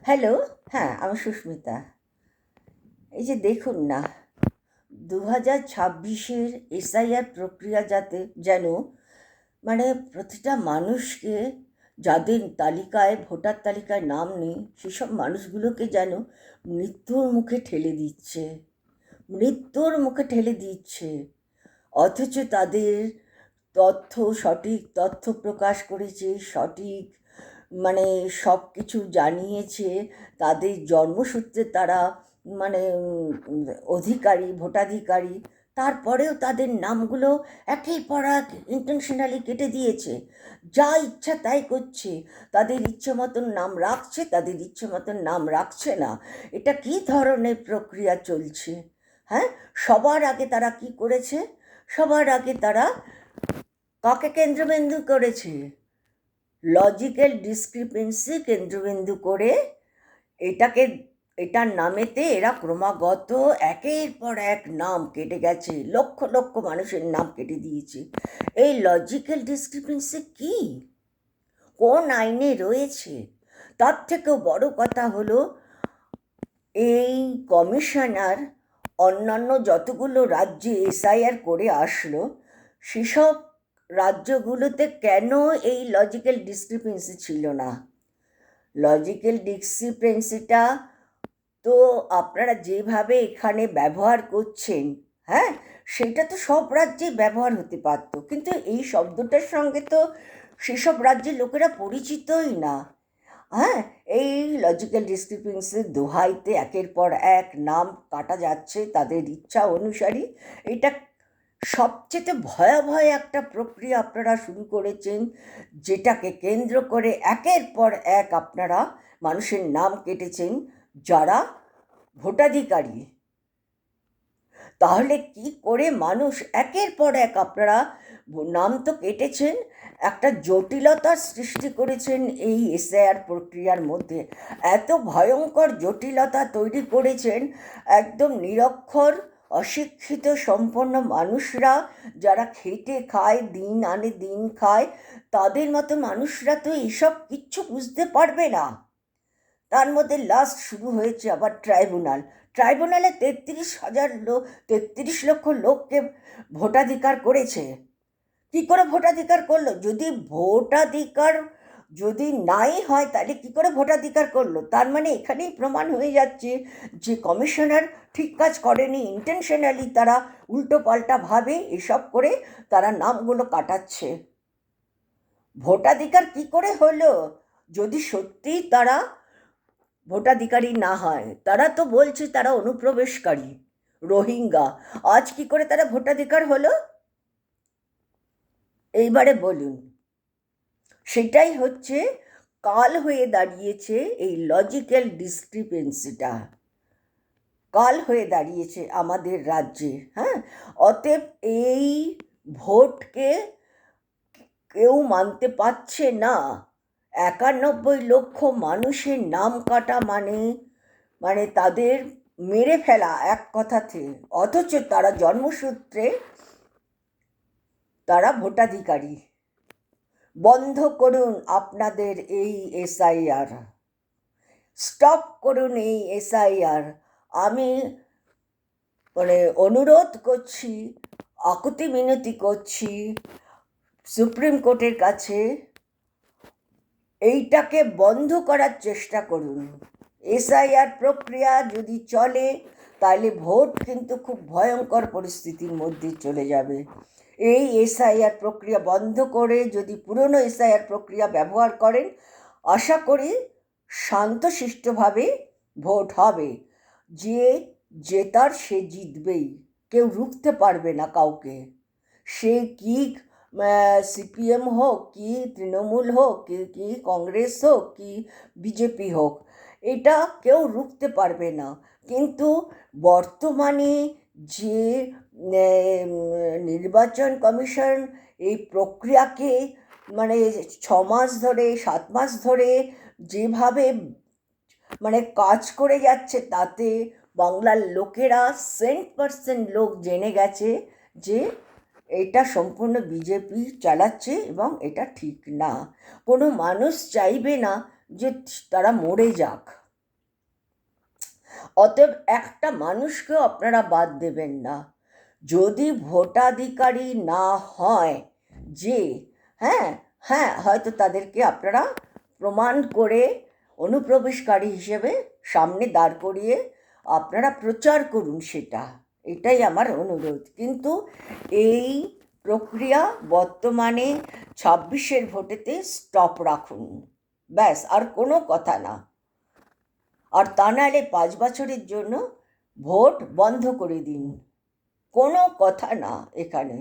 Hello. হ্যাঁ, আমি সুস্মিতা। এই যে দেখুন না, 2026-এর এসআইআর প্রক্রিয়া যাতে যেন মানে প্রতিটা মানুষকে, যাদের তালিকায় ভোটার তালিকায় নাম নেই সেসব মানুষগুলোকে যেন মৃত্যুর মুখে ঠেলে দিচ্ছে, মৃত্যুর মুখে ঠেলে দিচ্ছে। অথচ তাদের সঠিক তথ্য প্রকাশ করেছে, সঠিক মানে সব কিছু জানিয়েছে। তাদের জন্মসূত্রে তারা মানে অধিকারী, ভোটাধিকারী, তারপরেও তাদের নামগুলো একের পর এক ইন্টেনশনালি কেটে দিয়েছে। যা ইচ্ছা তাই করছে, তাদের ইচ্ছে মতন নাম রাখছে, তাদের ইচ্ছে মতন নাম রাখছে না। এটা কী ধরনের প্রক্রিয়া চলছে? হ্যাঁ, সবার আগে তারা কি করেছে? সবার আগে তারা কাকে কেন্দ্রবিন্দু করেছে? লজিক্যাল ডিসক্রিপেন্সি কেন্দ্রবিন্দু করে এটাকে, এটার নামেতে এরা ক্রমাগত একের পর এক নাম কেটে গেছে, লক্ষ লক্ষ মানুষের নাম কেটে দিয়েছে। এই লজিক্যাল ডিসক্রিপেন্সি কি, কোন আইনে রয়েছে? তার থেকেও বড় কথা হলো, এই কমিশনার অন্যান্য যতগুলো রাজ্যে এসআইআর করে আসলো, সেসব রাজ্যগুলোতে কেন এই লজিক্যাল ডিসক্রিপেন্সি ছিল না? লজিক্যাল ডিসক্রিপেন্সিটা তো আপনারা যেভাবে এখানে ব্যবহার করছেন, হ্যাঁ, সেটা তো সব রাজ্যেই ব্যবহার হতে পারত, কিন্তু এই শব্দটার সঙ্গে তো সেসব রাজ্যের লোকেরা পরিচিতই না। হ্যাঁ, এই লজিক্যাল ডিসক্রিপেন্সির দোহাইতে একের পর এক নাম কাটা যাচ্ছে তাদের ইচ্ছা অনুসারী। এটা সবচেয়ে ভয়াবহ একটা প্রক্রিয়া আপনারা শুরু করেছেন, যেটাকে কেন্দ্র করে একের পর এক আপনারা মানুষের নাম কেটেছেন যারা ভোটাধিকারী। তাহলে কি করে মানুষ, একের পর এক আপনারা নাম তো কেটেছেন, একটা জটিলতার সৃষ্টি করেছেন এই এসআইআর প্রক্রিয়ার মধ্যে। এত ভয়ঙ্কর জটিলতা তৈরি করেছেন, একদম নিরক্ষর অশিক্ষিত সম্পন্ন মানুষরা, যারা খেটে খায়, দিন আনে দিন খায়, তাদের মতো মানুষরা তো এসব কিচ্ছু বুঝতে পারবে না। তার মধ্যে লাস্ট শুরু হয়েছে আবার ট্রাইব্যুনালে 33 লক্ষ লোককে ভোটাধিকার করেছে। কি করে ভোটাধিকার করলো? যদি ভোটাধিকার যদি নাই হয় তাহলে কি করে ভোটাধিকার করলো? তার মানে এখানেই প্রমাণ হয়ে যাচ্ছে যে কমিশনার ঠিক কাজ করেনি, ইন্টেনশনালি তারা উল্টো পাল্টা ভাবে এসব করে তারা নামগুলো কাটাচ্ছে। ভোটাধিকার কি করে হলো? যদি সত্যি তারা ভোটাধিকারী না হয়, তারা তো বলছে তারা অনুপ্রবেশকারী, রোহিঙ্গা, আজ কি করে তারা ভোটাধিকার হলো? এইবারে বলুন। সেটাই হচ্ছে কাল হয়ে দাঁড়িয়েছে এই লজিক্যাল ডিসক্রিপেন্সিটা, কাল হয়ে দাঁড়িয়েছে আমাদের রাজ্যে। হ্যাঁ, অতএব এই ভোটকে কেউ মানতে পারছে না। 91 লক্ষ মানুষের নাম কাটা মানে মানে তাদের মেরে ফেলা এক কথাতে। অথচ তারা জন্মসূত্রে তারা ভোটাধিকারী। বন্ধ করুন আপনাদের এই এসআইআর, স্টপ করুন এই এসআইআর। আমি অনুরোধ করছি, আকুতি মিনতি করছি সুপ্রিম কোর্টের কাছে, এইটাকে বন্ধ করার চেষ্টা করুন। এসআইআর প্রক্রিয়া যদি চলে তাহলে ভোট কিন্তু খুব ভয়ঙ্কর পরিস্থিতির মধ্যে চলে যাবে। এই এসআইআর প্রক্রিয়া বন্ধ করে যদি পুরনো এসআইআর প্রক্রিয়া ব্যবহার করেন, আশা করি শান্তশিষ্টভাবে ভোট হবে। যে জেতার সে জিতবেই, কেউ রুখতে পারবে না কাউকে। সে কি সিপিএম হোক, কি তৃণমূল হোক, কি কংগ্রেস হোক, কি বিজেপি হোক, এটা কেউ রুখতে পারবে না। কিন্তু বর্তমানে যে নির্বাচন কমিশন এই প্রক্রিয়াকে 6 মাস ধরে, 7 মাস ধরে যেভাবে কাজ করে যাচ্ছে, তাতে বাংলার লোকেরা 100% লোক জেনে গেছে যে এটা সম্পূর্ণ বিজেপি চালাচ্ছে এবং এটা ঠিক না। কোনো মানুষ চাইবে না যে তারা মরে যাক। অতএব একটা মানুষকেও আপনারা বাদ দেবেন না। যদি ভোটাধিকারী না হয় যে, হ্যাঁ হ্যাঁ, হয়তো তাদেরকে আপনারা প্রমাণ করে অনুপ্রবেশকারী হিসেবে সামনে দাঁড় করিয়ে আপনারা প্রচার করুন সেটা, এটাই আমার অনুরোধ। কিন্তু এই প্রক্রিয়া বর্তমানে 26-এর ভোটেতে স্টপ রাখুন, ব্যাস, আর কোনো কথা না। আর তা নাহলে 5 বছরের জন্য ভোট বন্ধ করে দিন, কোনো কথা না এখানে।